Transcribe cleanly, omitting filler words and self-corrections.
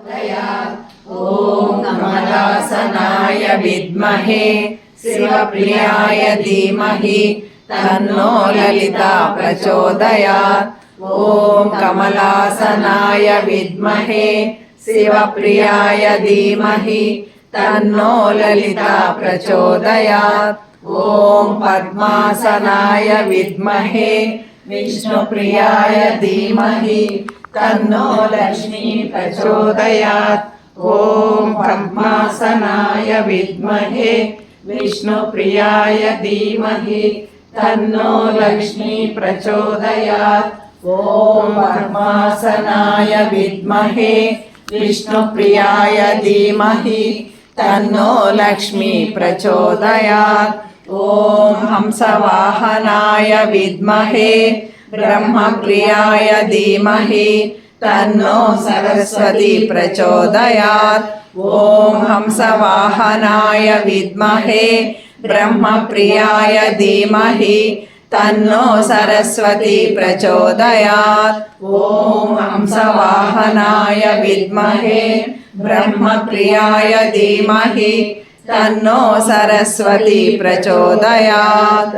ॐ कमलासनाय विद्महे शिवप्रियाय धीमहि तन्नो ललिता प्रचोदयात्। ॐ कमलासनाय विद्महे शिवप्रियाय धीमहि तन्नो ललिता प्रचोदयात्। ॐ पद्मासनाय विद्महे विष्णुप्रियाय धीमहि तन्नो लक्ष्मी प्रचोदयात्। ॐ पद्मासनाय विद्महे विष्णुप्रियाय धीमहि तन्नो लक्ष्मी प्रचोदयात्। ॐ पद्मासनाय विद्महे विष्णुप्रियाय धीमहि तन्नो लक्ष्मी प्रचोदयात्। ॐ हंसवाहनाय विद्महे ब्रह्मप्रियाय धीमहि तन्नो सरस्वती प्रचोदयात्। ॐ हंसवाहनाय विद्महे ब्रह्मप्रियाय धीमहि तन्नो सरस्वती प्रचोदयात्। ॐ हंसवाहनाय विद्महे ब्रह्मप्रियाय धीमहि तन्नो सरस्वती प्रचोदयात्।